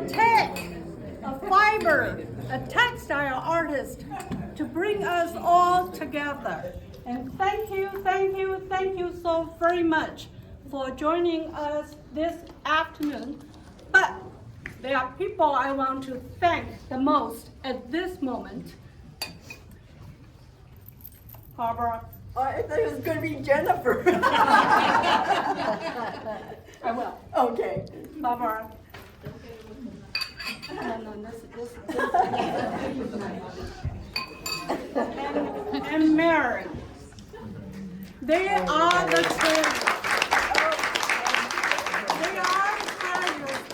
tech, a fiber, a textile artist to bring us all together. And thank you so very much for joining us this afternoon. But there are people I want to thank the most at this moment. Barbara. I thought it was going to be Jennifer. I will. Okay. Barbara. No, this. And Mary. They are the treasures. They are treasures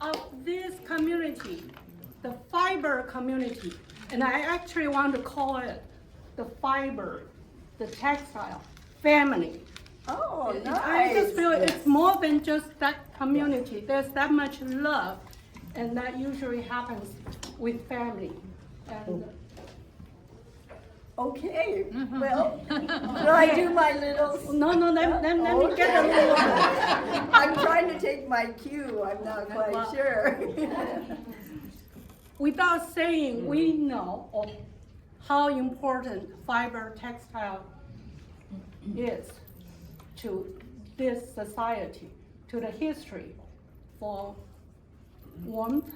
of this community, the fiber community. And I actually want to call it the fiber, the textile family. Oh, nice. I just feel it's more than just that community. There's that much love, and that usually happens with family. And okay, well, should I do my little... no, let me get a little. I'm trying to take my cue, I'm not quite sure. Without saying, we know how important fiber textile is to this society, to the history, for warmth,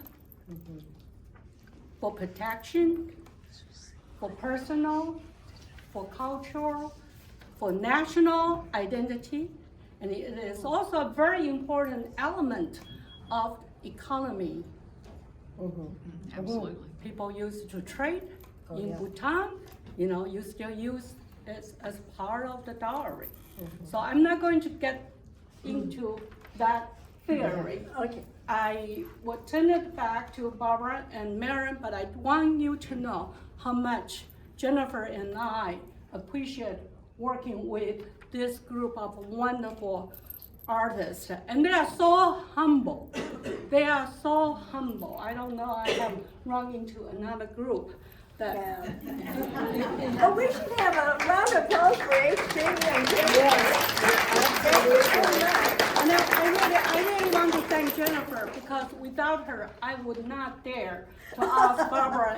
for protection, for personal, for cultural, for national identity, and it is also a very important element of economy. Absolutely. People used to trade in Bhutan, you still use it as part of the dowry. So I'm not going to get into that theory. Okay. I will turn it back to Barbara and Marilyn, but I want you to know how much Jennifer and I appreciate working with this group of wonderful artists. And they are so humble. They are so humble. I don't know, I have run into another group that... Oh, we should have a round of applause for HJ and Jennifer. Thank you so much. And I really want to thank Jennifer, because without her, I would not dare to ask Barbara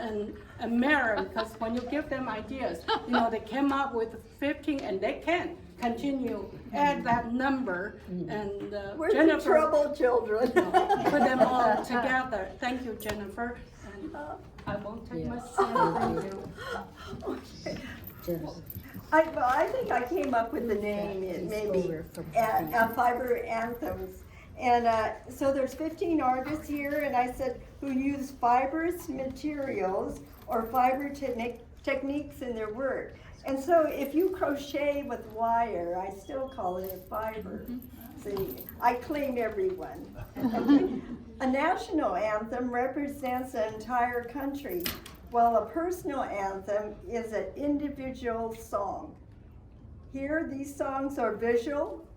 and Marilyn, because when you give them ideas, they came up with 15, and they can continue, add that number, and We're Jennifer, the troubled children. put them all together. Thank you, Jennifer. And I won't take my seat. Thank you. I think I came up with the name, maybe, Fiber Anthems. And so there's 15 artists here, and I said, who use fibrous materials or fiber techniques in their work. And so if you crochet with wire, I still call it a fiber. See, I claim everyone. A national anthem represents an entire country, while a personal anthem is an individual song. Here, these songs are visual,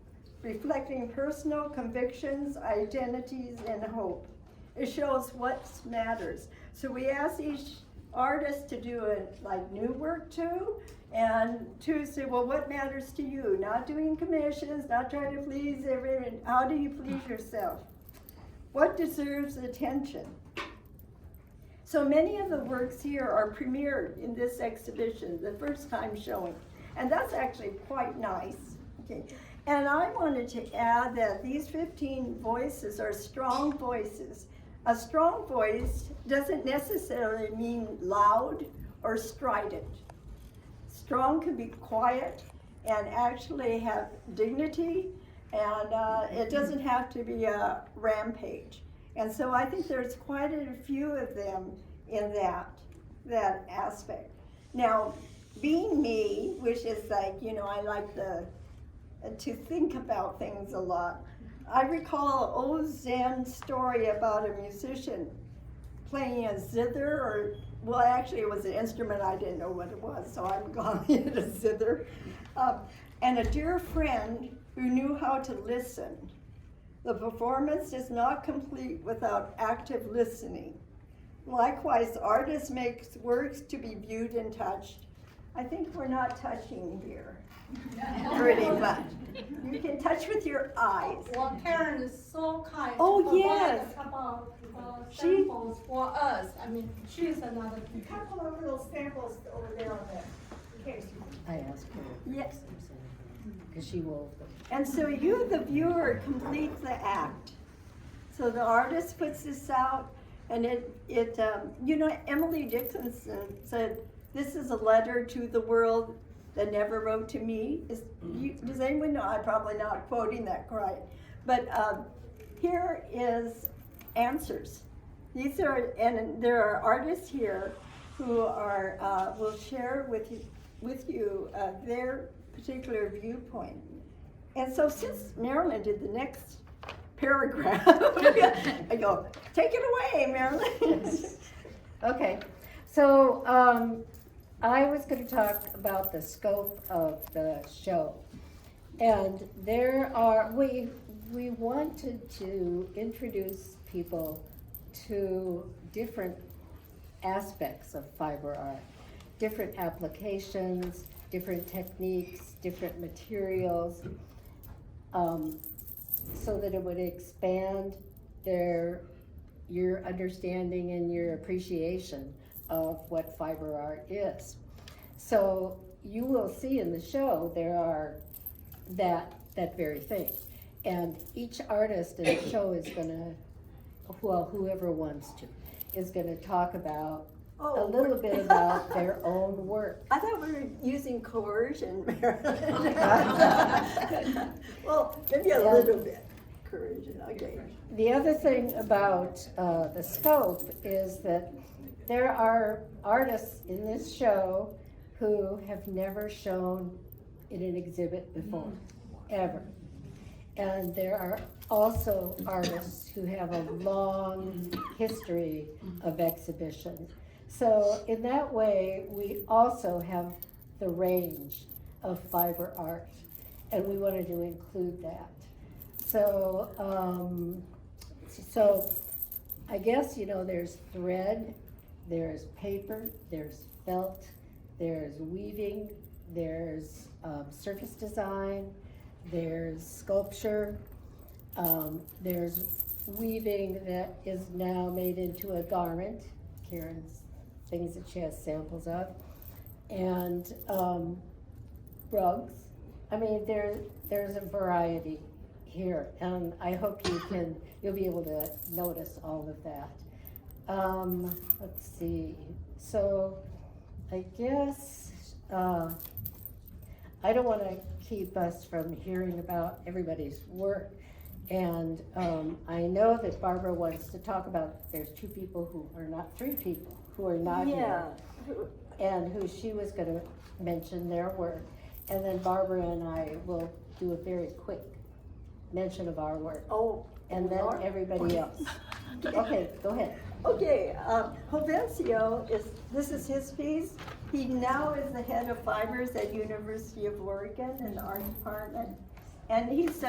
reflecting personal convictions, identities, and hope. It shows what matters. So we ask each artist to do new work too, and to say, well, what matters to you? Not doing commissions, not trying to please everyone. How do you please yourself? What deserves attention? So many of the works here are premiered in this exhibition, the first time showing. And that's actually quite nice. Okay. And I wanted to add that these 15 voices are strong voices. A strong voice doesn't necessarily mean loud or strident. Strong can be quiet and actually have dignity, and it doesn't have to be a rampage. And so I think there's quite a few of them in that aspect. Now, being me, which is I like to think about things a lot. I recall an old Zen story about a musician playing a zither, well, actually it was an instrument, I didn't know what it was, so I'm calling it a zither. And a dear friend who knew how to listen. The performance is not complete without active listening. Likewise, artists make works to be viewed and touched. I think we're not touching here pretty much. You can touch with your eyes. Well, Karen is so kind Oh, to provide yes. a couple of samples for us. I mean, she's another A teacher. couple of little samples over there on the case. I asked her, Yes. because she wove them. And so you, the viewer, complete the act. So the artist puts this out, and Emily Dickinson said, "This is a letter to the world that never wrote to me." Does anyone know? I'm probably not quoting that right, but here is answers. These are, and there are artists here who are will share with you their particular viewpoint. And so since Marilyn did the next paragraph, I go, take it away, Marilyn. Okay, so I was going to talk about the scope of the show. And we wanted to introduce people to different aspects of fiber art, different applications, different techniques, different materials, so that it would expand your understanding and your appreciation of what fiber art is. So you will see in the show there are that very thing. And each artist in the show is gonna, well, whoever wants to, is gonna talk about a little bit about their own work. I thought we were using coercion, Marilyn. Well, maybe a little bit coercion, okay. The other thing about the scope is that there are artists in this show who have never shown in an exhibit before, ever. And there are also artists who have a long history of exhibition. So in that way, we also have the range of fiber art, and we wanted to include that. So, so I guess, there's thread, there's paper, there's felt, there's weaving, there's circus design, there's sculpture, there's weaving that is now made into a garment, Karen's things that she has samples of, and rugs. I mean, there's a variety here, and I hope you'll be able to notice all of that. Let's see, so I guess, I don't want to keep us from hearing about everybody's work. And I know that Barbara wants to talk about, there's three people who are not here. And who she was going to mention their work. And then Barbara and I will do a very quick mention of our work. Oh. And then everybody else. Okay, go ahead. Okay, Hovencio this is his piece. He now is the head of fibers at University of Oregon in the art department. And he's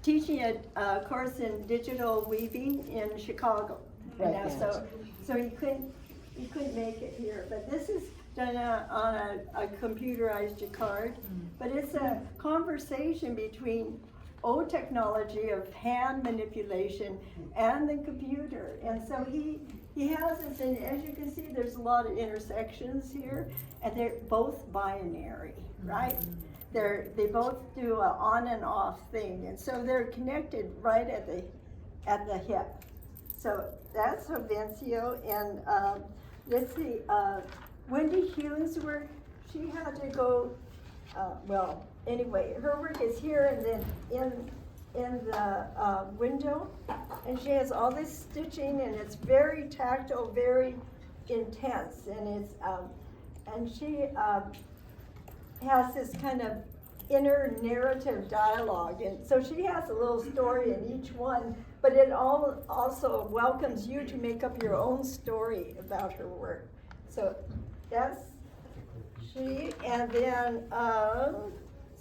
teaching a course in digital weaving in Chicago. Right, now, so he couldn't make it here. But this is done on a computerized jacquard. But it's a conversation between old technology of hand manipulation and the computer. And so he has this, and as you can see, there's a lot of intersections here, and they're both binary, right? They both do an on and off thing, and so they're connected right at the hip. So that's Hovencio, and let's see, Wendy Hughes' work, she had to go, anyway, her work is here and then in the window, and she has all this stitching, and it's very tactile, very intense, and it's and she has this kind of inner narrative dialogue, and so she has a little story in each one, but it also welcomes you to make up your own story about her work. So that's she, and then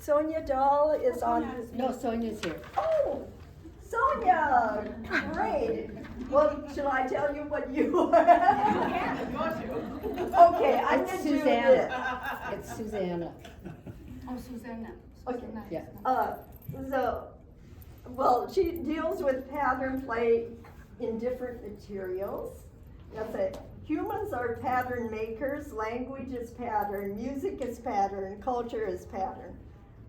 Sonja Dahl is on. No, Sonja's here. Oh, Sonja, great. Well, shall I tell you what you Yeah, you want to. Okay, I'm It's gonna do Susanna. this. It's Susanna. Oh, Susanna. Okay. Yeah. So, well, she deals with pattern play in different materials. That's it. Humans are pattern makers, language is pattern, music is pattern, culture is pattern.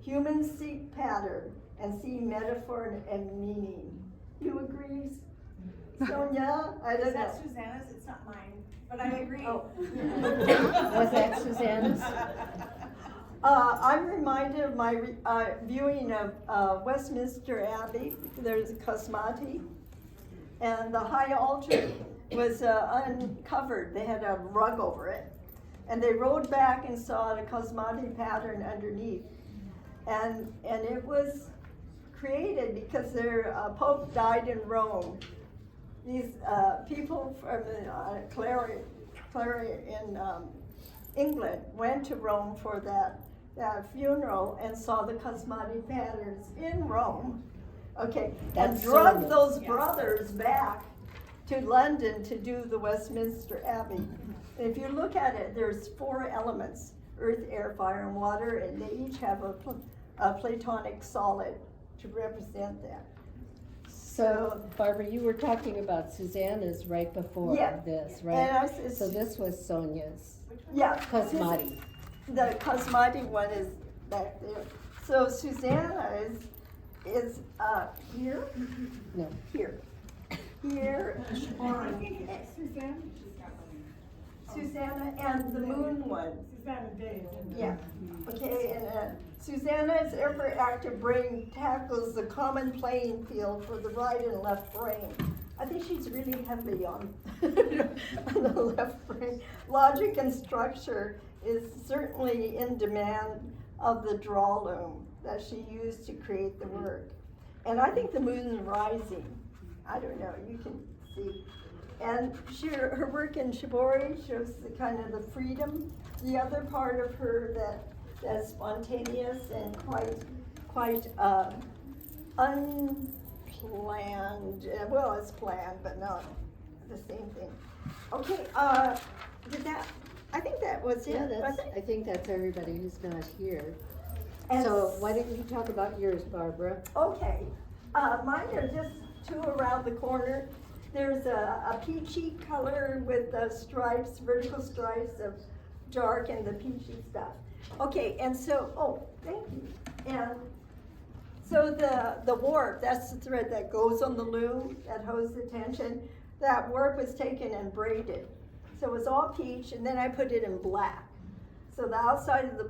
Humans seek pattern and see metaphor and meaning. You agree, Sonja? I don't Is that know. Susanna's? It's not mine, but I agree. Oh. Was that Susanna's? I'm reminded of my viewing of Westminster Abbey. There's a Cosmati, and the high altar was uncovered. They had a rug over it, and they rode back and saw the Cosmati pattern underneath, and it was created because their Pope died in Rome. These people from Clary in England went to Rome for that funeral and saw the Cosmati patterns in Rome, okay, and That's drug Sonja's. those Yes. brothers back to London to do the Westminster Abbey. And if you look at it, there's 4 elements: earth, air, fire, and water, and they each have a Platonic solid to represent that. So, Barbara, you were talking about Susanna's right before Yeah. this, And right? it's- So this was Sonja's. Yeah. Cosmati. The Cosmati one is back there. So Susanna is here, No. here, here. I think it's Suzanne. Susanna and the moon one. Suzanne and Dave. Yeah. Okay, and Susanna's ever active brain tackles the common playing field for the right and left brain. I think she's really heavy on, on the left brain. Logic and structure is certainly in demand of the draw loom that she used to create the work. And I think the moon's rising. I don't know, you can see. And her work in shibori shows the kind of the freedom. The other part of her that's spontaneous and quite unplanned. Well, it's planned, but not the same thing. Okay, I think that was it. Yeah, was it? I think that's everybody who's not here. And So why don't you talk about yours, Barbara? Okay, mine are just 2 around the corner. There's a peachy color with the stripes, vertical stripes of dark and the peachy stuff. Okay, and so, thank you. And so the warp, that's the thread that goes on the loom, that holds the tension. That warp was taken and braided. So it was all peach, and then I put it in black. So the outside of the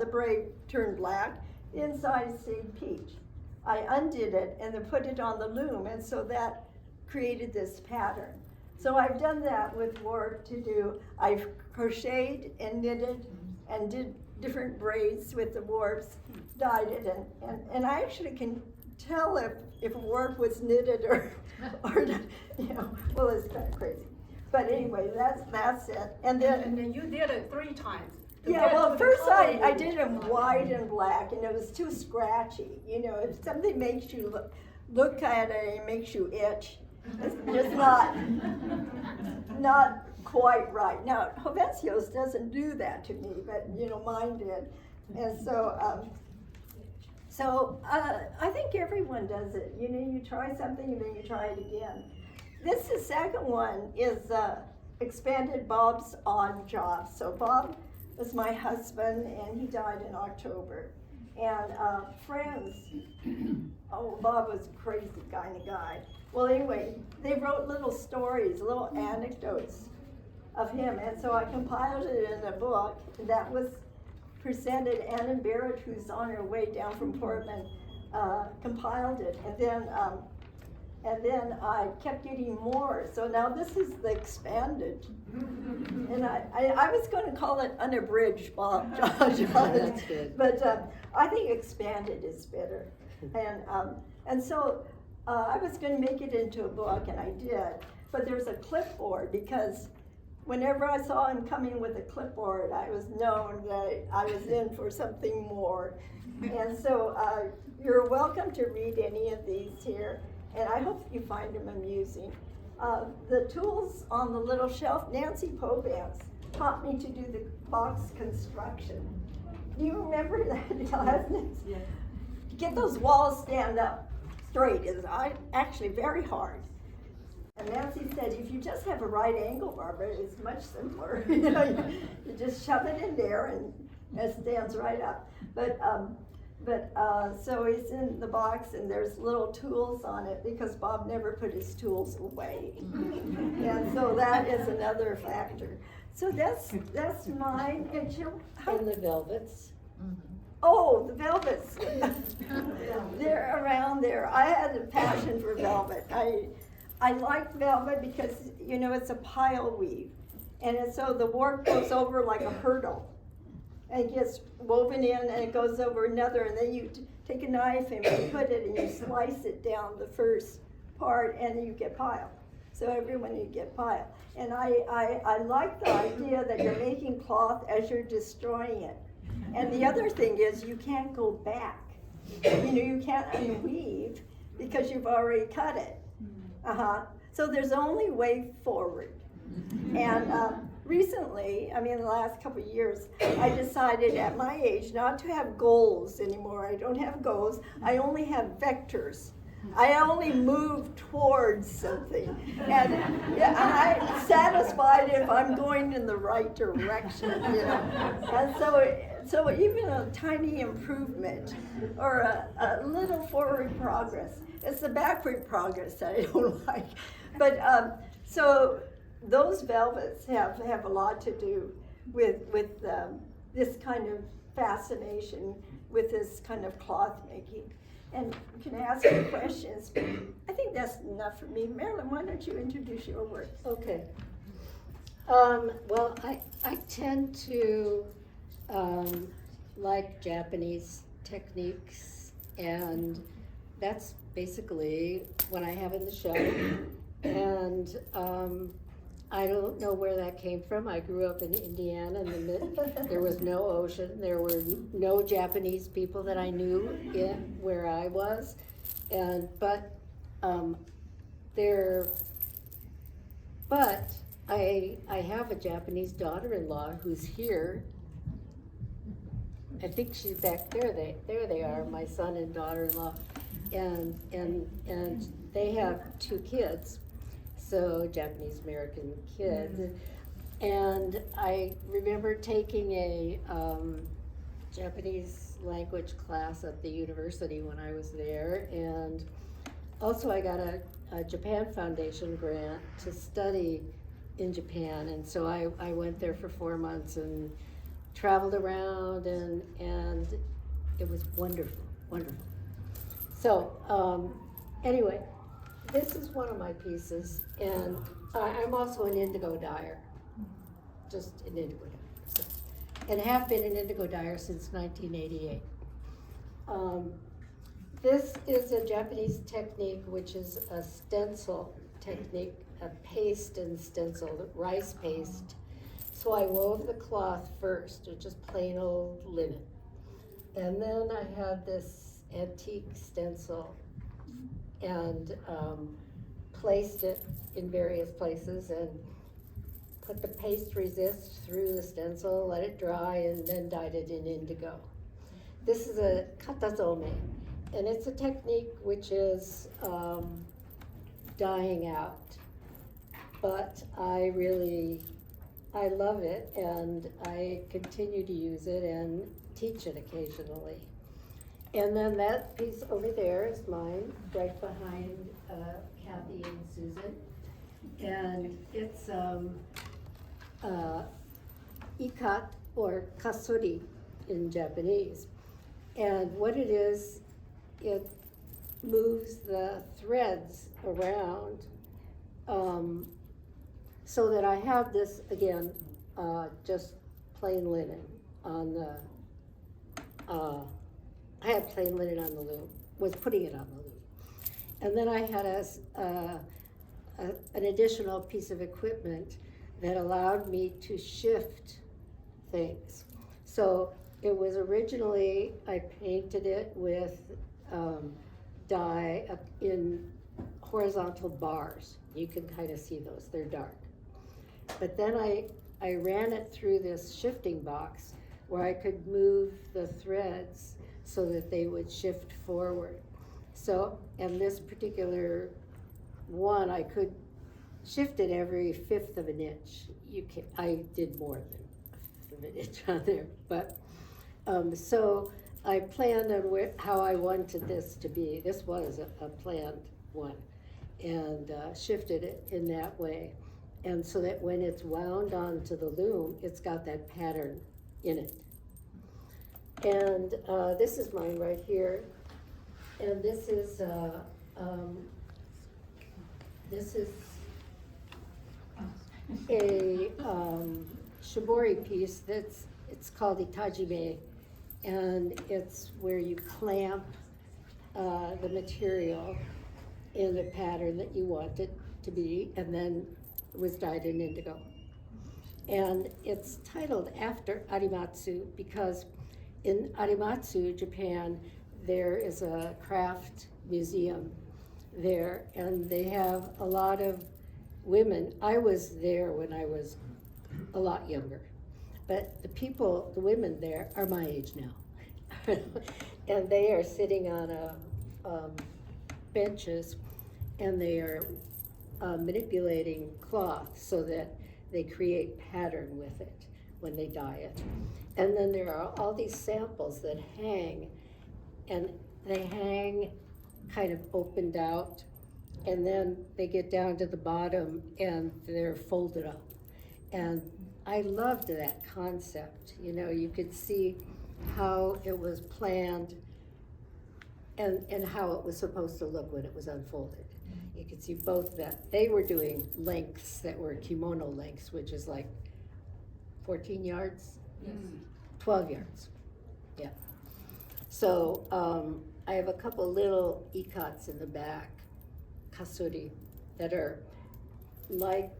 braid turned black, the inside stayed peach. I undid it and then put it on the loom, and so that created this pattern. So I've done that with warp to do. I've crocheted and knitted and did different braids with the warps, dyed it, and I actually can tell if warp was knitted or well, it's kind of crazy. But anyway, that's it. And then you did it 3 times. to yeah, get well, to the first I color. did them white and black, and it was too scratchy. You know, if something makes you look at it, it makes you itch. It's just not quite right. Now, Jovencios doesn't do that to me, but mine did. And so, I think everyone does it. You try something and then you try it again. The second one is expanded Bob's odd job. So Bob was my husband, and he died in October. And friends, Bob was a crazy kind of guy. Well, anyway, they wrote little stories, little anecdotes of him, and so I compiled it in a book that was presented. Anna Barrett, who's on her way down from Portland, compiled it, and then I kept getting more. So now this is the expanded, and I was going to call it unabridged, Bob. That's good. But I think expanded is better, and so I was going to make it into a book, and I did. But there's a clipboard, because whenever I saw him coming with a clipboard, I was known that I was in for something more. And so you're welcome to read any of these here. and I hope you find them amusing. The tools on the little shelf, Nancy Pobanz taught me to do the box construction. Do you remember that class? Yeah. To get those walls stand up straight is actually very hard. And Nancy said, if you just have a right angle, Barbara, it's much simpler. You just shove it in there and it stands right up. So it's in the box and there's little tools on it because Bob never put his tools away. And so that is another factor. So that's mine. And Jill, And the velvets. oh, the velvets. They're around there. I had a passion for velvet. I like velvet because, you know, it's a pile weave. And so the warp goes over like a hurdle. And it gets woven in and it goes over another. And then you take a knife and you put it and you slice it down the first part and you get pile. So everyone you get pile. And I like the idea that you're making cloth as you're destroying it. And the other thing is you can't go back. You know, you can't unweave because you've already cut it. So there's only way forward. And recently, I mean the last couple of years, I decided at my age not to have goals anymore. I don't have goals. I only have vectors. I only move towards something. And, yeah, and I'm satisfied if I'm going in the right direction, you know. And so even a tiny improvement or a little forward progress, it's the backward progress that I don't like. But so those velvets have a lot to do with this kind of fascination with this kind of cloth making. And you can ask me questions. I think that's enough for me. Marilyn, why don't you introduce your work? Okay. Well, I tend to like Japanese techniques, and that's basically what I have in the show. And I don't know where that came from. I grew up in Indiana, and there was no ocean. There were no Japanese people that I knew in where I was, but I have a Japanese daughter-in-law who's here. I think she's back there. There they are, my son and daughter-in-law, and they have 2 kids. So Japanese American kids, and I remember taking a Japanese language class at the university when I was there, and also I got a Japan Foundation grant to study in Japan, and so I went there for 4 months and traveled around, and it was wonderful. So anyway. This is one of my pieces, and I'm also an indigo dyer, just an indigo dyer, so, and have been an indigo dyer since 1988. This is a Japanese technique, which is a stencil technique, a paste and stencil, rice paste. So I wove the cloth first, or just plain old linen, and then I had this antique stencil and placed it in various places and put the paste resist through the stencil, let it dry, and then dyed it in indigo. This is a katazome, and it's a technique which is dying out, but I love it, and I continue to use it and teach it occasionally. And then that piece over there is mine, right behind Kathy and Susan. And it's ikat, or kasuri in Japanese. And what it is, it moves the threads around so that I have this, again, just plain linen on the, I had plain linen on the loom, was putting it on the loom. And then I had an additional piece of equipment that allowed me to shift things. So it was originally, I painted it with dye in horizontal bars. You can kind of see those, they're dark. But then I ran it through this shifting box where I could move the threads so that they would shift forward. So, and this particular one, I could shift it every 1/5 of an inch. I did more than 1/5 of an inch on there, but so I planned on how I wanted this to be. This was a planned one, and shifted it in that way. And so that when it's wound onto the loom, it's got that pattern in it. And this is mine right here. And this is a shibori piece it's called itajime, and it's where you clamp the material in the pattern that you want it to be, and then it was dyed in indigo. And it's titled after Arimatsu because in Arimatsu, Japan, there is a craft museum there, and they have a lot of women. I was there when I was a lot younger, but the women there are my age now. And they are sitting on benches, and they are manipulating cloth so that they create pattern with it when they dye it. And then there are all these samples that hang, and they hang kind of opened out, and then they get down to the bottom and they're folded up. And I loved that concept. You know, you could see how it was planned and how it was supposed to look when it was unfolded. You could see both that. They were doing lengths that were kimono lengths, which is like 14 yards? Yes. 12 yards, yeah. So I have a couple little ikats in the back, kasuri, that are like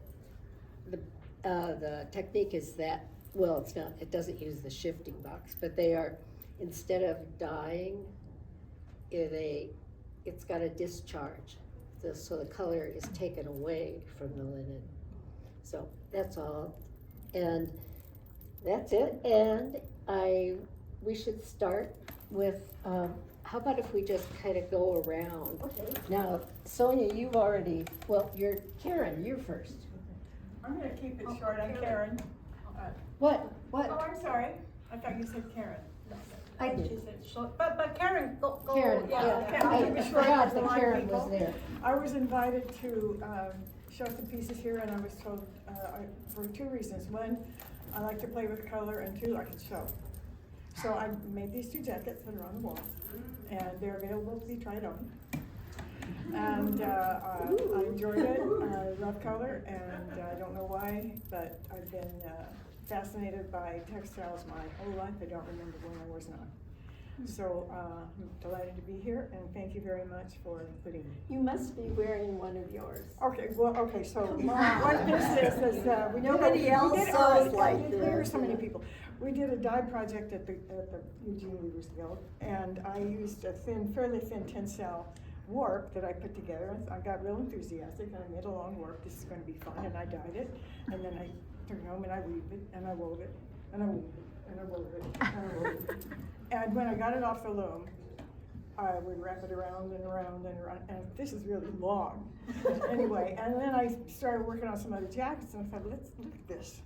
the technique is that, well, it's not, it doesn't use the shifting box, but they are, instead of dyeing, it's got a discharge. So the color is taken away from the linen. So that's all. And that's it. And we should start with, how about if we just kind of go around? Okay. Now, Sonja, you've already, well, Karen, you're first. I'm gonna keep it short, I'm Karen. What? Oh, I'm sorry, I thought you said Karen. I did. She said short, but Karen, go. Karen, Yeah, yeah. I'll keep I it short, forgot there's a that lot of Karen people. was there. I was invited to show some pieces here, and I was told for 2 reasons. One, I like to play with color, and 2, I can sew. So I made these 2 jackets that are on the wall, and they're available to be tried on. And I enjoyed it. I love color, and I don't know why, but I've been fascinated by textiles my whole life. I don't remember when I was not. So I'm delighted to be here, and thank you very much for including me. You must be wearing one of yours. Okay, well, okay, so Come on. what this is, we did Nobody else sews like There are this. so many people. We did a dye project at the Eugene Weaver's Guild, and I used a fairly thin tensile warp that I put together. I got real enthusiastic, and I made a long warp. This is going to be fun, and I dyed it, and then I took it home and I weaved it, and I wove it, and I wove it, and I wove it, and I wove it. And when I got it off the loom, I would wrap it around and around and around, and this is really long. Anyway, and then I started working on some other jackets, and I thought, let's look at this.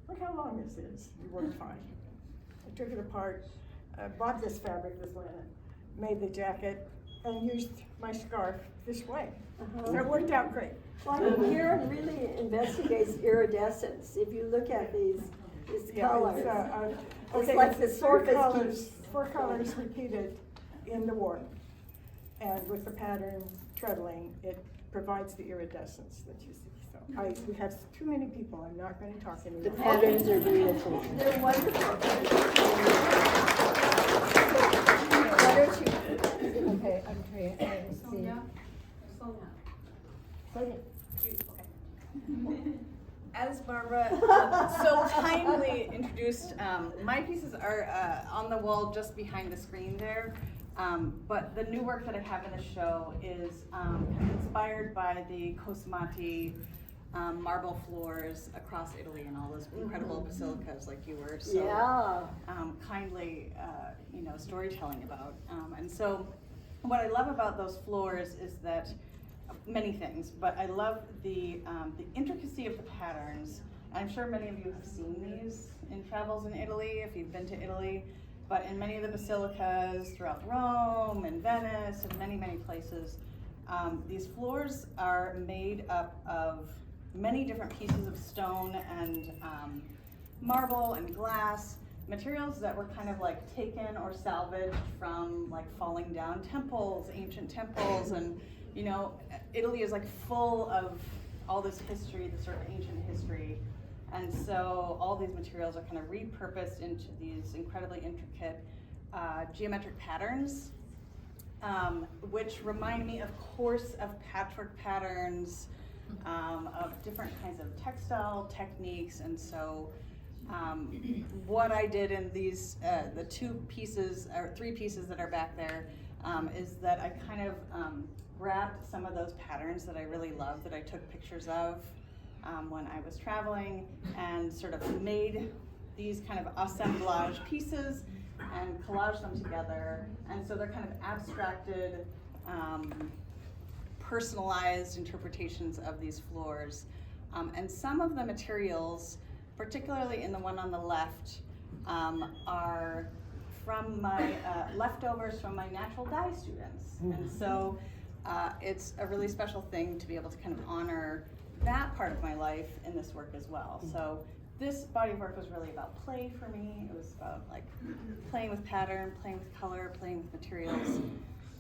Look how long this is. It worked fine. I took it apart, bought this fabric, this linen, made the jacket, and used my scarf this way. So it worked out great. Well, I think Karen really investigates iridescence. If you look at these Yeah, colors. it's It's like it's the 4 surface colors, keeps- 4 colors repeated in the warp. And with the pattern trebling, it provides the iridescence that you see. So we have too many people, I'm not gonna talk anymore. The patterns are beautiful. They're wonderful. Why don't you? Okay, I'm trying to see. Sonja. As Barbara so kindly introduced, my pieces are on the wall just behind the screen there. But the new work that I have in the show is kind of inspired by the Cosamati marble floors across Italy and all those incredible basilicas like you were so kindly, storytelling about. And so what I love about those floors is that many things, but I love the intricacy of the patterns. I'm sure many of you have seen these in travels in Italy, if you've been to Italy, but in many of the basilicas throughout Rome and Venice and many, many places, these floors are made up of many different pieces of stone and marble and glass, materials that were kind of like taken or salvaged from like falling down temples, ancient temples, and Italy is like full of all this history, this sort of ancient history. And so all these materials are kind of repurposed into these incredibly intricate geometric patterns, which remind me, of course, of patchwork patterns, of different kinds of textile techniques. And so what I did in these, the 2 pieces or 3 pieces that are back there, is that I kind of grabbed some of those patterns that I really love, that I took pictures of when I was traveling, and sort of made these kind of assemblage pieces and collaged them together. And so they're kind of abstracted, personalized interpretations of these floors. And some of the materials, particularly in the one on the left, are from my leftovers from my natural dye students. And so it's a really special thing to be able to kind of honor that part of my life in this work as well. So this body of work was really about play for me. It was about like playing with pattern, playing with color, playing with materials.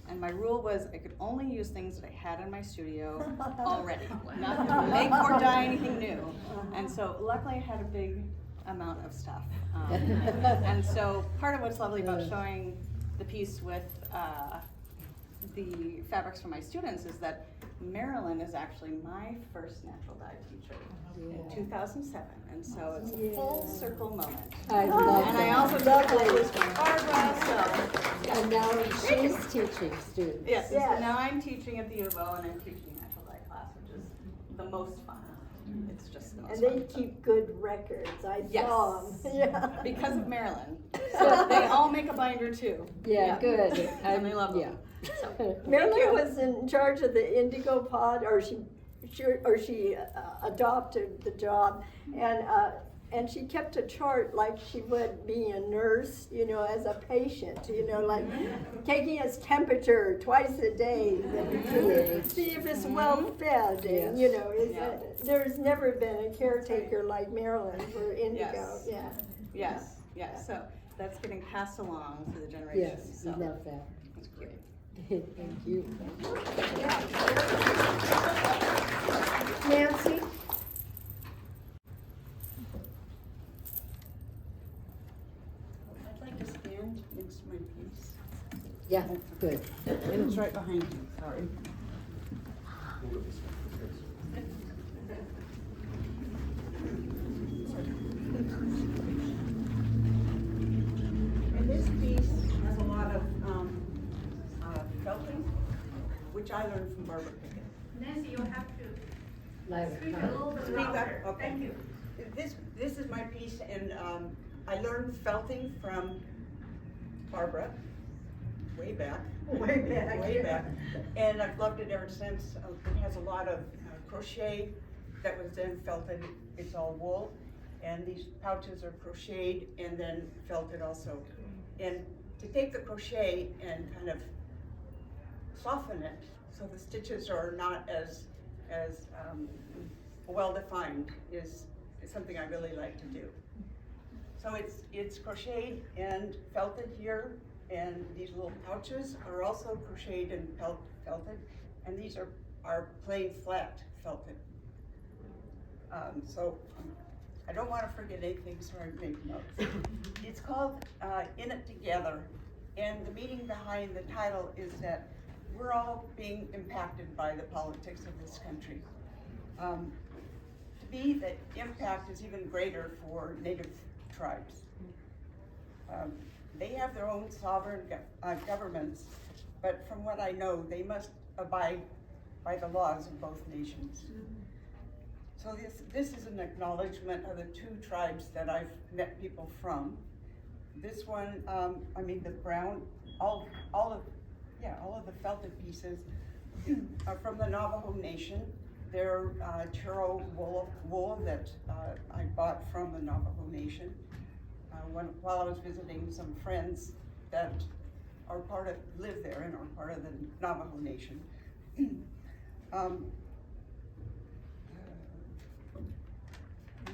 And my rule was I could only use things that I had in my studio already, not to make or dye anything new. And so luckily I had a big amount of stuff. And so part of what's lovely about showing the piece with the fabrics from my students is that Marilyn is actually my first natural dye teacher in 2007, and so it's a full circle moment. I love And that. I also took classes from Barbara, so And now she's teaching students. yes, Yes. so now I'm teaching at the U of O, and I'm teaching natural dye class, which is the most fun. It's just the most And they fun. keep good records, I Yes. saw them, yeah. Because of Marilyn. So they all make a binder too. Yeah, good. And they love them. Yeah. So, Marilyn was in charge of the indigo pod, or she adopted the job, and she kept a chart like she would be a nurse, as a patient, like taking his temperature twice a day, and see if it's well fed, and there's never been a caretaker like Marilyn for indigo. Yes. Yes. So that's getting passed along through the generations. Yes, So we love that. it's great. Thank you. Nancy? I'd like to stand next to my piece. Yeah, good. And it's right behind you, sorry. And this piece has a lot of felting, which I learned from Barbara Pickett. Nancy, you'll have to Louder. speak a little bit Speak up, louder. okay. Thank you. This is my piece, and I learned felting from Barbara, way back. Way back. And I've loved it ever since. It has a lot of crochet that was then felted. It's all wool. And these pouches are crocheted and then felted also. And to take the crochet and kind of soften it so the stitches are not as well defined is something I really like to do. So it's crocheted and felted here, and these little pouches are also crocheted and felted, and these are plain flat felted. So I don't want to forget anything, so I make notes. It's called In It Together, and the meaning behind the title is that we're all being impacted by the politics of this country. To me, the impact is even greater for Native tribes. they have their own sovereign governments, but from what I know, they must abide by the laws of both nations. So this is an acknowledgement of the two tribes that I've met people from. This one, I mean the brown, all of the felted pieces are from the Navajo Nation. They're churro wool that I bought from the Navajo Nation while I was visiting some friends that live there and are part of the Navajo Nation. And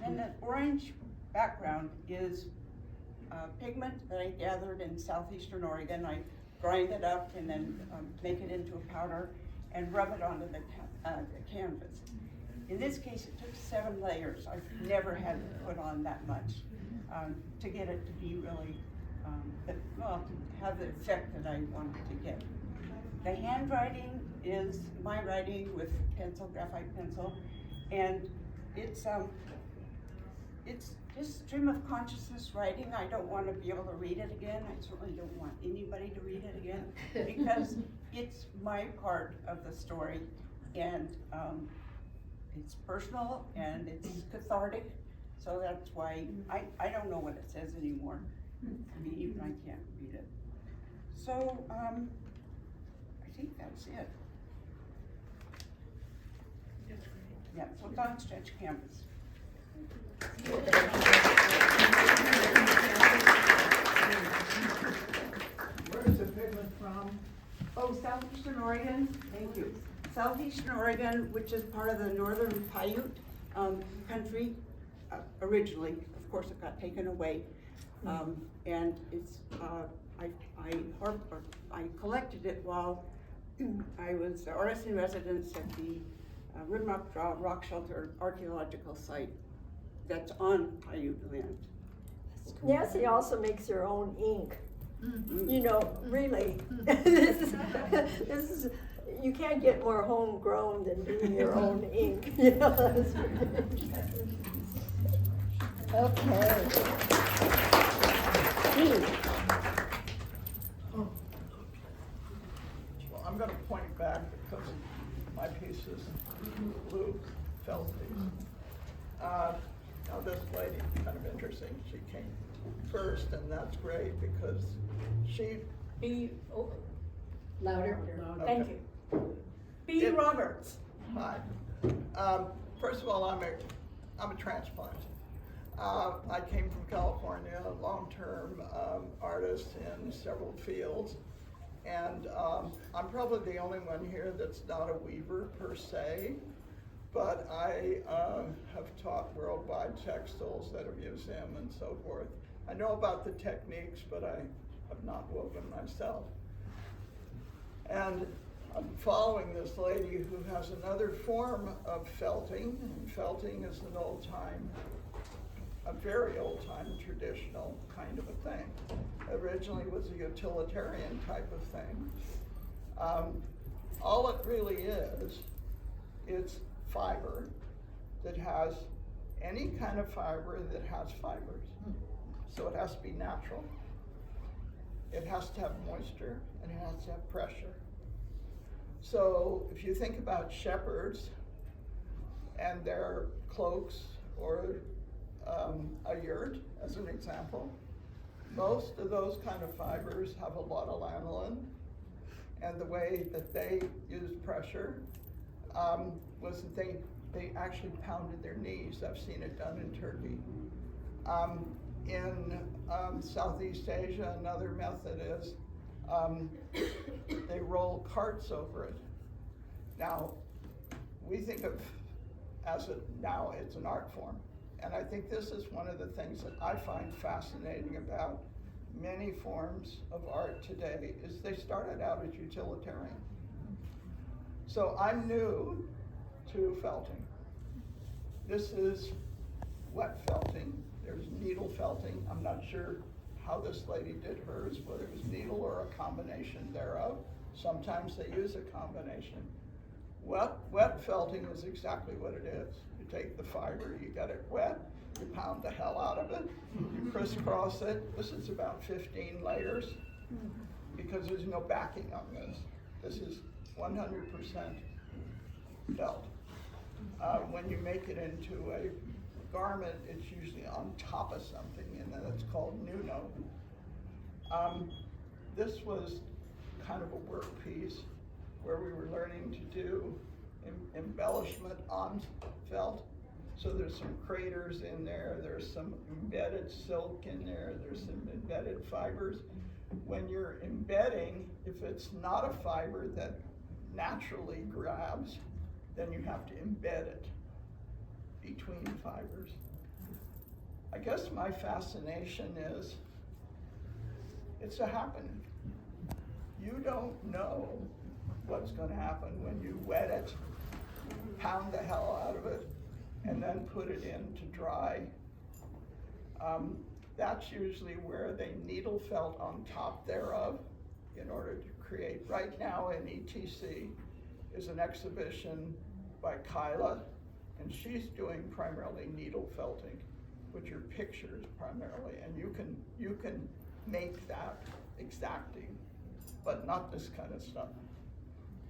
then the orange background is pigment that I gathered in southeastern Oregon. I grind it up and then make it into a powder and rub it onto the canvas. In this case, it took 7 layers. I've never had to put on that much to get it to be really, to have the effect that I wanted to get. The handwriting is my writing with pencil, graphite pencil, and it's just stream of consciousness writing. I don't want to be able to read it again. I certainly don't want anybody to read it again because it's my part of the story, and it's personal and it's cathartic. So that's why I don't know what it says anymore. I mean, even I can't read it. So I think that's it. Yeah, so it's on stretch canvas. Where's the pigment from? Oh, southeastern Oregon, thank you. Southeastern Oregon, which is part of the northern Paiute country, originally. Of course, it got taken away. And it's, I collected it while I was artist in residence at the Rimrock Rock Shelter Archaeological Site that's on Paiute land. Nancy also makes her own ink. You know, really, this is, you can't get more homegrown than doing your own ink. You know, that's Okay. Well, I'm gonna point it back because my piece is blue felt piece. Now this lady, kind of interesting, she came first, and that's great because she. Louder. Thank you. B. Roberts. Hi. First of all, I'm a transplant. I came from California, long-term artist in several fields, and I'm probably the only one here that's not a weaver per se, but I have taught worldwide textiles at a museum and so forth. I know about the techniques, but I have not woven myself. And I'm following this lady who has another form of felting, and felting is an old-time, a very old-time traditional kind of a thing. Originally was a utilitarian type of thing. All it really is, it's fiber that has any kind of fiber that has fibers. So it has to be natural. It has to have moisture, and it has to have pressure. So if you think about shepherds and their cloaks or a yurt, as an example, most of those kind of fibers have a lot of lanolin, and the way that they used pressure was that they actually pounded their knees. I've seen it done in Turkey. In Southeast Asia, another method is they roll carts over it. Now, we think of now it's an art form. And I think this is one of the things that I find fascinating about many forms of art today is they started out as utilitarian. So I'm new to felting. This is wet felting. There's needle felting. I'm not sure how this lady did hers, whether it was needle or a combination thereof. Sometimes they use a combination. Wet felting is exactly what it is. You take the fiber, you get it wet, you pound the hell out of it, you crisscross it. This is about 15 layers because there's no backing on this. This is 100% felt. When you make it into a garment, it's usually on top of something, and then it's called nuno. This was kind of a work piece where we were learning to do embellishment on felt. So there's some craters in there, there's some embedded silk in there, there's some embedded fibers. When you're embedding, if it's not a fiber that naturally grabs, then you have to embed it between fibers. I guess my fascination is, it's a happening. You don't know what's gonna happen when you wet it, pound the hell out of it, and then put it in to dry. That's usually where they needle felt on top thereof in order to create. Right now in ETC is an exhibition by Kyla, and she's doing primarily needle felting, which are pictures primarily, and you can make that exacting, but not this kind of stuff.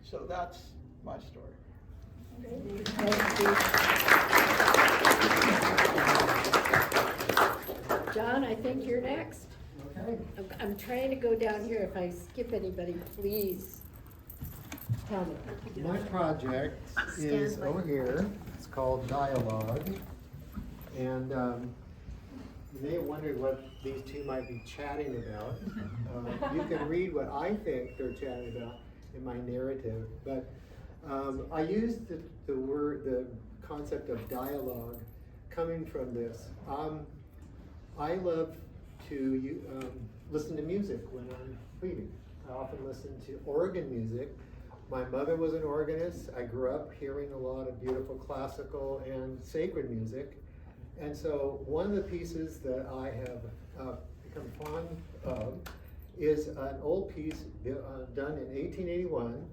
So that's my story. John, I think you're next. Okay. I'm trying to go down here. If I skip anybody, please tell me. My project is over here. It's called Dialogue. And you may have wondered what these two might be chatting about. You can read what I think they're chatting about in my narrative. But I used the concept of dialogue coming from this. I love to listen to music when I'm reading. I often listen to organ music. My mother was an organist. I grew up hearing a lot of beautiful classical and sacred music. And so one of the pieces that I have become fond of is an old piece done in 1881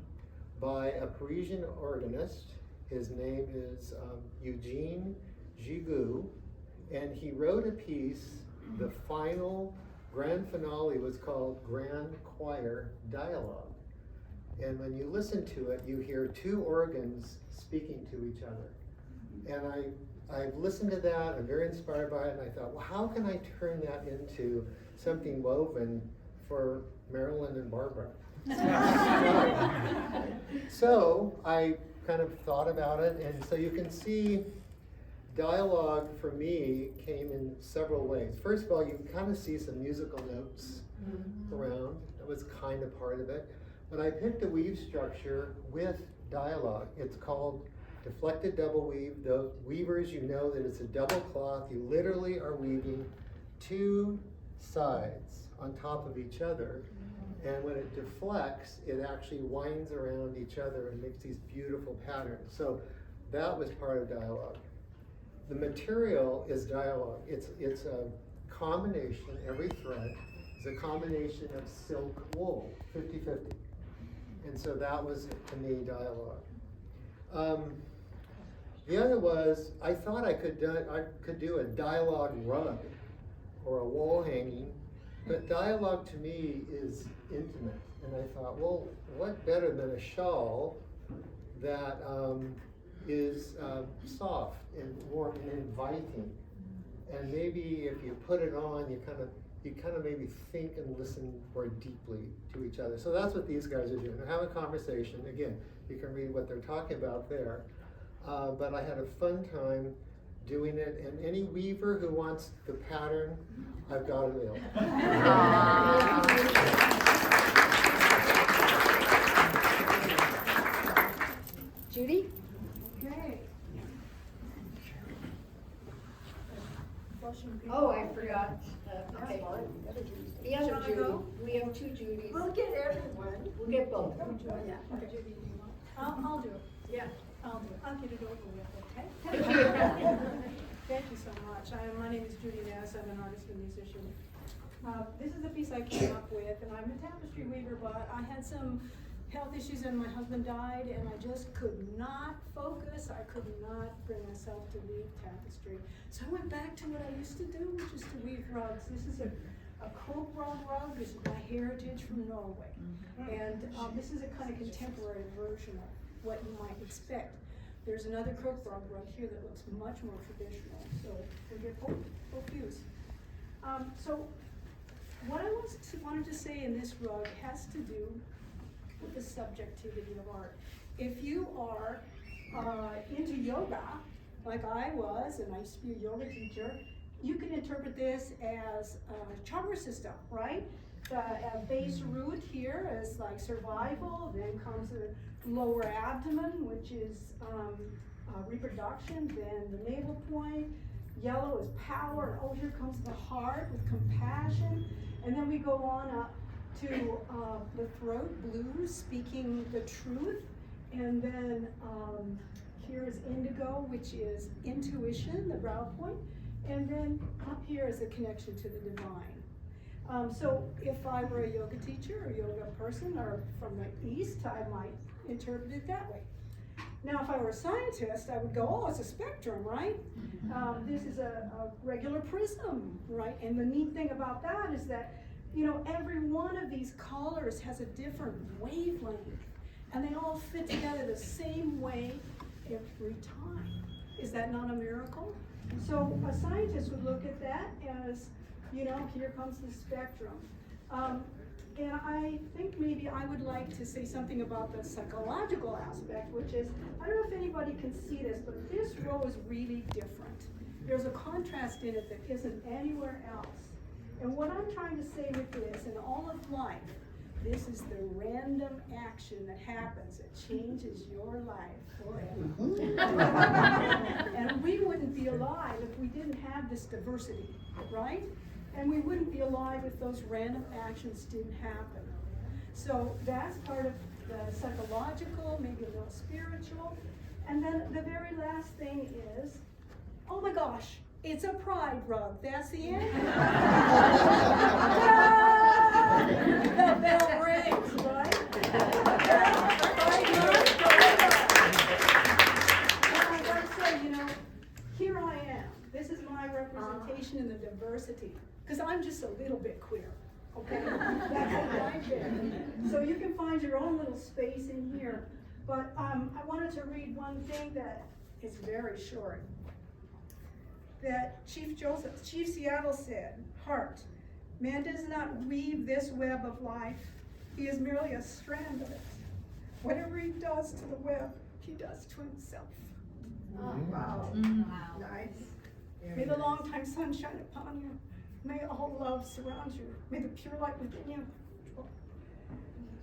by a Parisian organist. His name is Eugene Gigoux. And he wrote a piece, the final grand finale was called Grand Choir Dialogue. And when you listen to it, you hear two organs speaking to each other. And I've listened to that, I'm very inspired by it, and I thought, well, how can I turn that into something woven for Marilyn and Barbara? So I kind of thought about it, and so you can see dialogue for me came in several ways. First of all, you kind of see some musical notes around. That was kind of part of it. But I picked a weave structure with dialogue. It's called deflected double weave. The weavers, you know that it's a double cloth. You literally are weaving two sides on top of each other. And when it deflects, it actually winds around each other and makes these beautiful patterns. So that was part of dialogue. The material is dialogue. It's a combination, every thread is a combination of silk wool, 50-50. And so that was, to me, dialogue. The other was, I thought I could do a dialogue rug or a wall hanging, but dialogue to me is intimate. And I thought, well, what better than a shawl that is soft and warm and inviting. And maybe if you put it on, you kind of maybe think and listen more deeply to each other. So that's what these guys are doing. They're having a conversation. Again, you can read what they're talking about there. But I had a fun time doing it, and any weaver who wants the pattern, I've got it available. Judy? Okay. Oh, I forgot. Okay. The other Shall I Judy. go? We have two Judys. We'll get everyone. We'll get both. Yeah. Okay. Judy, do you want? I'll do it. Yeah, I'll do it. I'll get it over with, okay? Thank you so much. My name is Judy Ness. I'm an artist and musician. This is the piece I came up with, and I'm a tapestry weaver, but I had some health issues and my husband died, and I just could not focus. I could not bring myself to weave tapestry. So I went back to what I used to do, which is to weave rugs. This is a quilt rug. This is my heritage from Norway. And this is a kind of contemporary version of what you might expect. There's another quilt rug here that looks much more traditional. So we get both views. So what I wanted to say in this rug has to do with the subjectivity of art. If you are into yoga, like I was, and I used to be a yoga teacher, you can interpret this as a chakra system, right? The base root here is like survival, then comes the lower abdomen, which is reproduction, then the navel point. Yellow is power, oh, here comes the heart with compassion, and then we go on up to the throat, blue, speaking the truth, and then here is indigo, which is intuition, the brow point, and then up here is a connection to the divine. So if I were a yoga teacher or yoga person or from the East, I might interpret it that way. Now, if I were a scientist, I would go, oh, it's a spectrum, right? This is a regular prism, right? And the neat thing about that is that, you know, every one of these colors has a different wavelength, and they all fit together the same way every time. Is that not a miracle? So a scientist would look at that as, you know, here comes the spectrum. And I think maybe I would like to say something about the psychological aspect, which is, I don't know if anybody can see this, but this row is really different. There's a contrast in it that isn't anywhere else. And what I'm trying to say with this, in all of life, this is the random action that happens that changes your life forever. And we wouldn't be alive if we didn't have this diversity, right? And we wouldn't be alive if those random actions didn't happen. So that's part of the psychological, maybe a little spiritual. And then the very last thing is, oh my gosh, it's a pride rug. That's the end. The bell rings, right? And I gotta say, you know, here I am. This is my representation in the diversity. Because I'm just a little bit queer, okay? That's what I'm doing. So you can find your own little space in here. But I wanted to read one thing that is very short. That Chief Seattle said, heart, man does not weave this web of life. He is merely a strand of it. Whatever he does to the web, he does to himself. Oh, wow. Wow. Nice. May the long time sun shine upon you. May all love surround you. May the pure light within you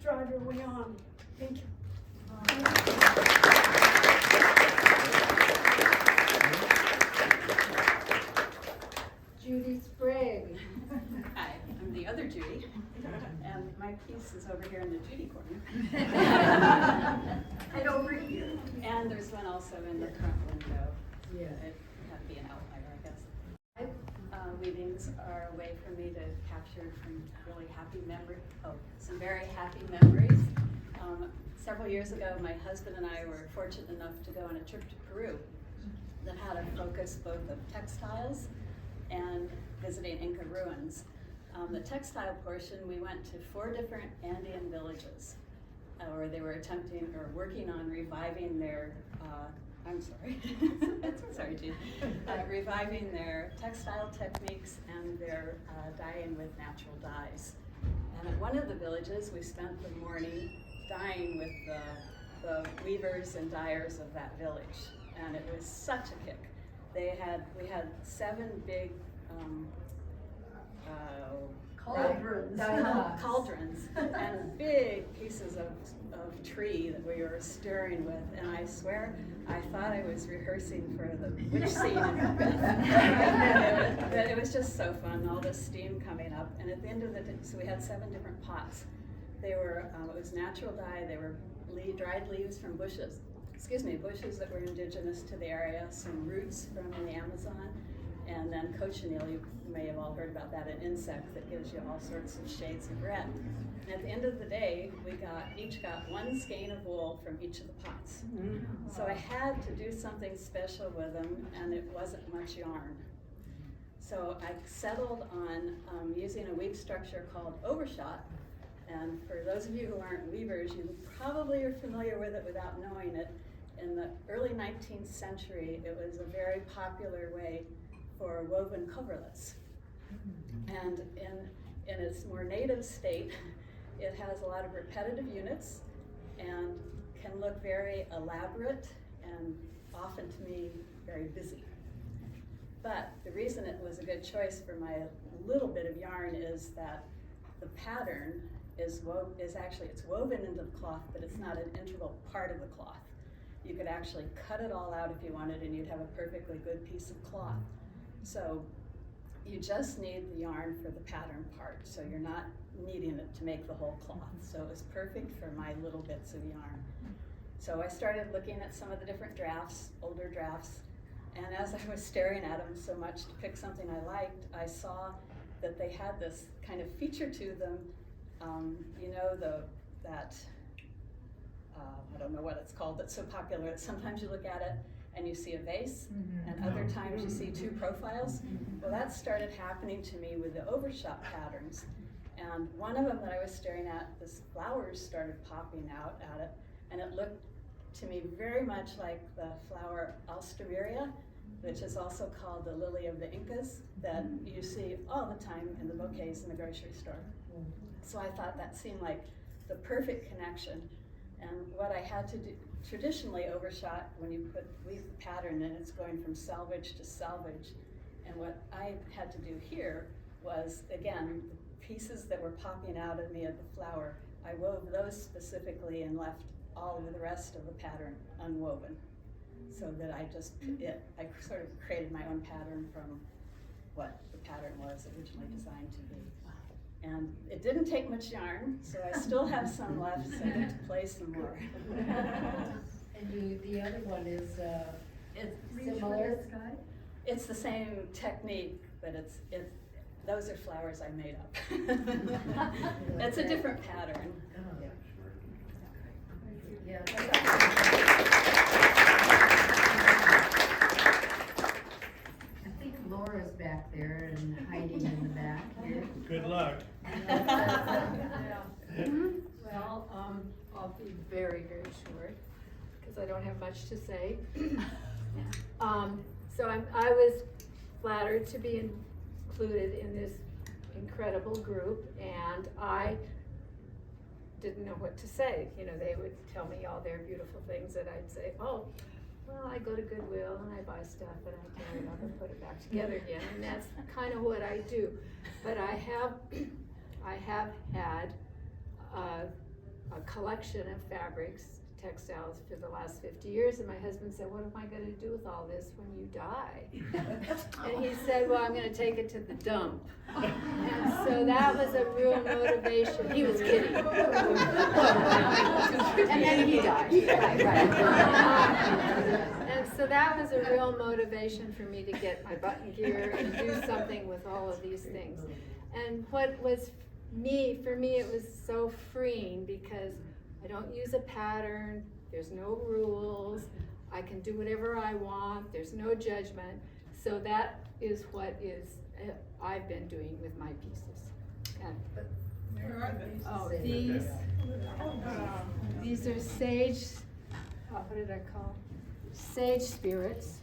drive your way on. Thank you. Judy Sprague. Hi, I'm the other Judy, and my piece is over here in the Judy corner. And over here. And there's one also in the front window. Yeah. It had to be an outlier, I guess. Weavings are a way for me to capture some really happy some very happy memories. Several years ago, my husband and I were fortunate enough to go on a trip to Peru that had a focus both of textiles and visiting Inca ruins. The textile portion, we went to 4 different Andean villages where they were attempting or working on reviving their, sorry, Jude, reviving their textile techniques and their dyeing with natural dyes. And at one of the villages, we spent the morning dyeing with the weavers and dyers of that village, and it was such a kick. We had 7 big cauldrons and big pieces of tree that we were stirring with, and I swear I thought I was rehearsing for the witch scene. But it was just so fun, all this steam coming up, and at the end of the day, so we had 7 different pots. They were, it was natural dye, they were dried leaves from bushes that were indigenous to the area, some roots from the Amazon, And then cochineal, you may have all heard about that, an insect that gives you all sorts of shades of red. And at the end of the day, we each got one skein of wool from each of the pots. So I had to do something special with them, and it wasn't much yarn. So I settled on using a weave structure called overshot. And for those of you who aren't weavers, you probably are familiar with it without knowing it. In the early 19th century, it was a very popular way for woven coverlets. And in its more native state, it has a lot of repetitive units and can look very elaborate and often, to me, very busy. But the reason it was a good choice for my little bit of yarn is that the pattern is actually, it's woven into the cloth, but it's not an integral part of the cloth. You could actually cut it all out if you wanted, and you'd have a perfectly good piece of cloth. So you just need the yarn for the pattern part, so you're not needing it to make the whole cloth. So it was perfect for my little bits of yarn. So I started looking at some of the different drafts, older drafts, and as I was staring at them so much to pick something I liked, I saw that they had this kind of feature to them. You know, I don't know what it's called, that's so popular that sometimes you look at it and you see a vase, and other times you see two profiles. Well, that started happening to me with the overshot patterns. And one of them that I was staring at, this flowers started popping out at it, and it looked to me very much like the flower Alstroemeria, which is also called the lily of the Incas, that you see all the time in the bouquets in the grocery store. So I thought that seemed like the perfect connection. And what I had to do, traditionally overshot, when you weave the pattern and it's going from selvage to selvage. And what I had to do here was, again, the pieces that were popping out of me of the flower, I wove those specifically and left all of the rest of the pattern unwoven. So that I sort of created my own pattern from what the pattern was originally designed to be. And it didn't take much yarn, so I still have some left, so I get to play some more. And the other one is similar? It's the same technique, but those are flowers I made up. It's a different pattern. Yeah. I think Laura's back there and hiding in the back here. Good luck. Well, I'll be very, very short because I don't have much to say. So I was flattered to be included in this incredible group, and I didn't know what to say. You know, they would tell me all their beautiful things, and I'd say, oh, well, I go to Goodwill and I buy stuff and I tear it up and put it back together again, and that's kind of what I do. But I have had a collection of fabrics, textiles for the last 50 years, and my husband said, what am I going to do with all this when you die? And he said, well, I'm going to take it to the dump. And so that was a real motivation. He was kidding. And then he died. And so that was a real motivation for me to get my button gear and do something with all of these things. And what was for me, it was so freeing because I don't use a pattern, there's no rules, I can do whatever I want, there's no judgment. So that is what I've been doing with my pieces. And, these are sage, what did I call? Sage spirits.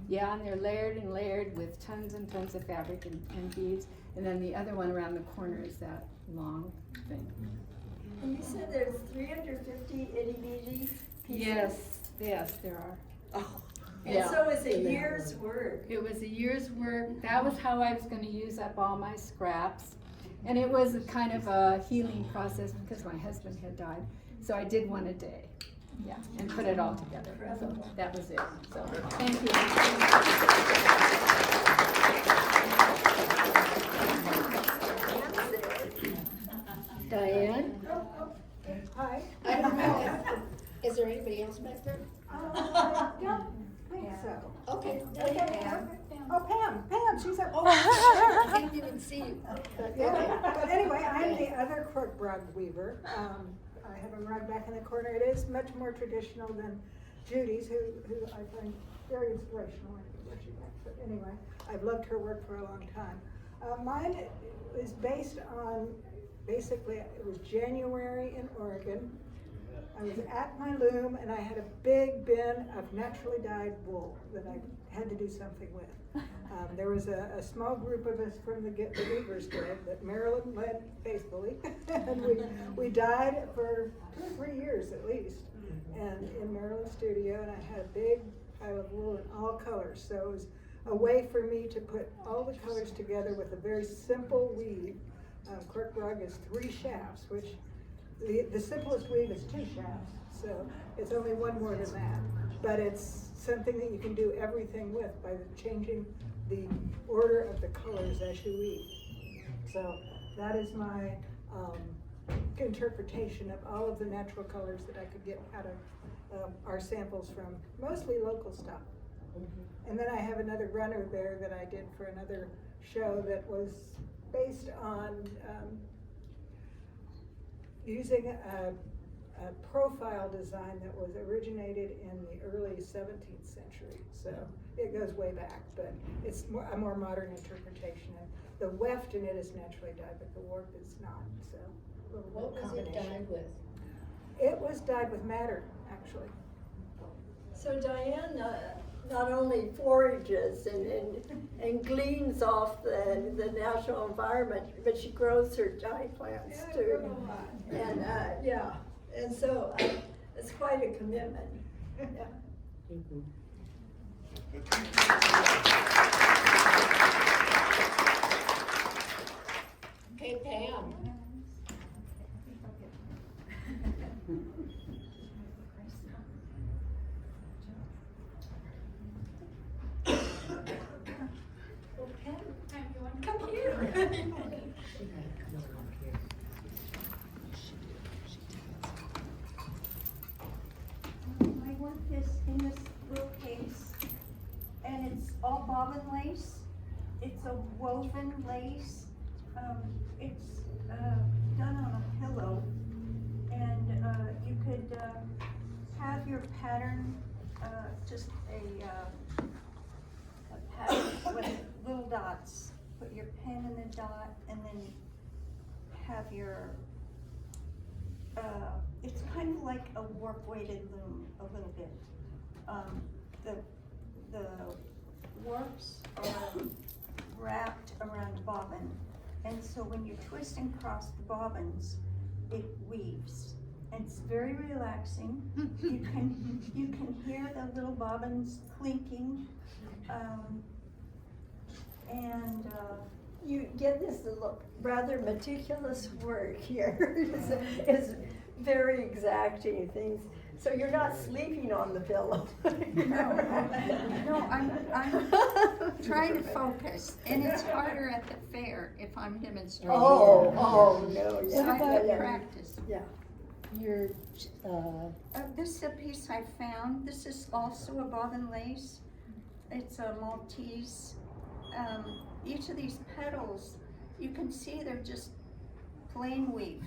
Yeah, and they're layered and layered with tons and tons of fabric and beads. And then the other one around the corner is that long thing. And you said there's 350 itty-bitty pieces? Yes, there are. Oh. And so it's a year's work. It was a year's work. That was how I was going to use up all my scraps. And it was a kind of a healing process because my husband had died. So I did one a day. Yeah, and put it all together. So that was it. So thank you. Diane? Hi. I don't know. Is there anybody else back there? I don't think so. Okay. Okay, Oh, Pam, she's up. I can't even see you. But anyway, I'm the other cork rug weaver. I have a rug back in the corner. It is much more traditional than Judy's, who I find very inspirational. Where she went. But anyway, I've loved her work for a long time. Mine is based on, basically, it was January in Oregon. I was at my loom and I had a big bin of naturally dyed wool that I had to do something with. There was a small group of us from the Weavers Guild that Marilyn led faithfully, and we dyed for 2 or 3 years at least, and in Marilyn's studio, and I had a big pile of wool in all colors, so it was a way for me to put all the colors together with a very simple weave. Cork rug is 3 shafts, which the simplest weave is 2 shafts, so it's only one more than that, but it's something that you can do everything with by changing the order of the colors as you weave. So that is my interpretation of all of the natural colors that I could get out of our samples from mostly local stuff. And then I have another runner there that I did for another show that was based on using a profile design that was originated in the early 17th century. So it goes way back, but it's a more modern interpretation. And the weft in it is naturally dyed, but the warp is not. So What was it dyed with? It was dyed with madder, actually. So Diane not only forages and gleans off the natural environment, but she grows her dye plants too. And yeah, and so it's quite a commitment. Yeah. Hey, Pam. Come here. My work is in this little case, and it's all bobbin lace. It's a woven lace. It's done on a pillow, and you could have your pattern, just a pattern with little dots. Put your pen in the dot, and then have your, it's kind of like a warp weighted loom a little bit. The warps are wrapped around the bobbin, and so when you twist and cross the bobbins, it weaves. And it's very relaxing. You can hear the little bobbins clinking. You get this rather meticulous work here. It's very exacting things. So you're not sleeping on the pillow. No, I'm trying to focus, and it's harder at the fair if I'm demonstrating. Oh, no, yeah. So I have to Yeah. practice. Yeah. Your, This is a piece I found. This is also a bobbin lace. It's a Maltese. Each of these petals, you can see they're just plain weave.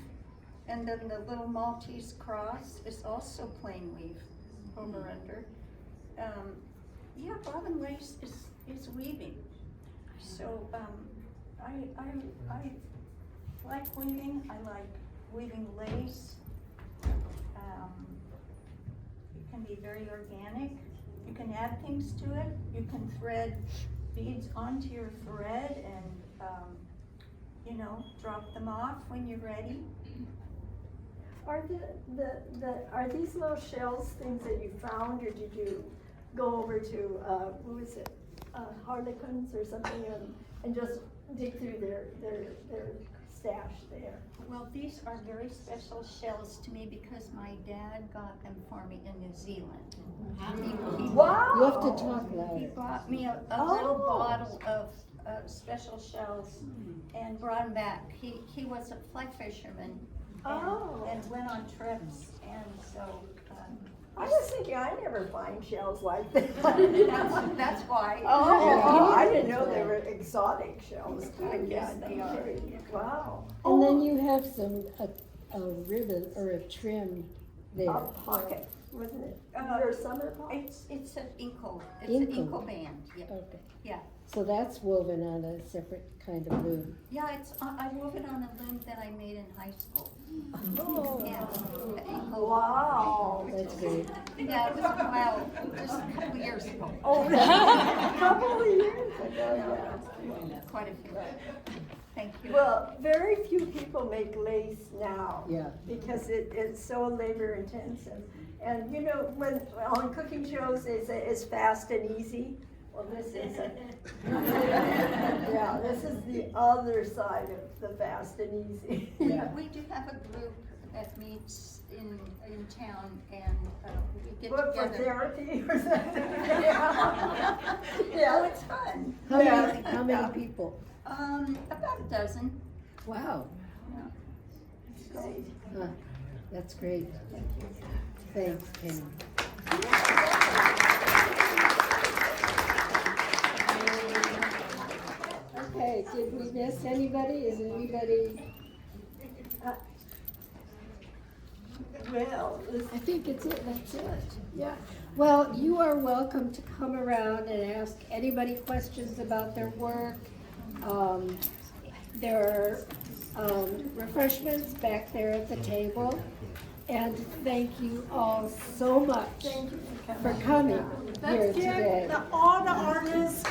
And then the little Maltese cross is also plain weave over under. Yeah, bobbin lace is weaving. So I like weaving. I like weaving lace. It can be very organic. You can add things to it. You can thread beads onto your thread and drop them off when you're ready. Are are these little shells things that you found, or did you go over to who is it, Harlequins or something, and just dig through their stash there? Well, these are very special shells to me because my dad got them for me in New Zealand. Wow! you have to talk louder. He bought me a little bottle of special shells and brought them back. He was a fly fisherman and went on trips, and so I was thinking, I never find shells like that. That's why. Oh, I didn't know they were exotic shells. Yes, they are. Wow. And then you have a ribbon or a trim there. A pocket, wasn't it? Your summer pocket? It's an Inco, it's an Inco. Inco band, yeah. Okay. Yeah. So that's woven on a separate kind of loom. Yeah, I wove it on a loom that I made in high school. Oh. Yeah. the Inco. Wow. That's great. Yeah, it was, well, just a couple of years ago. Oh, a couple of years ago, yeah. Quite a few. Thank you. Well, very few people make lace now. Yeah. Because it's so labor intensive. And you know, when on cooking shows they say it's fast and easy. Well, this isn't. Yeah, this is the other side of the fast and easy. We do have a group that meets in town and we get What, for together. therapy or something? Oh, it's fun. How many people? About a dozen. Wow, Great. huh, that's great. Thanks, Penny. Okay, did we miss anybody? Is anybody? Well, I think it's it, that's it, yeah. Well, you are welcome to come around and ask anybody questions about their work. There are refreshments back there at the table. And thank you all so much for coming here Let's today. give all the artists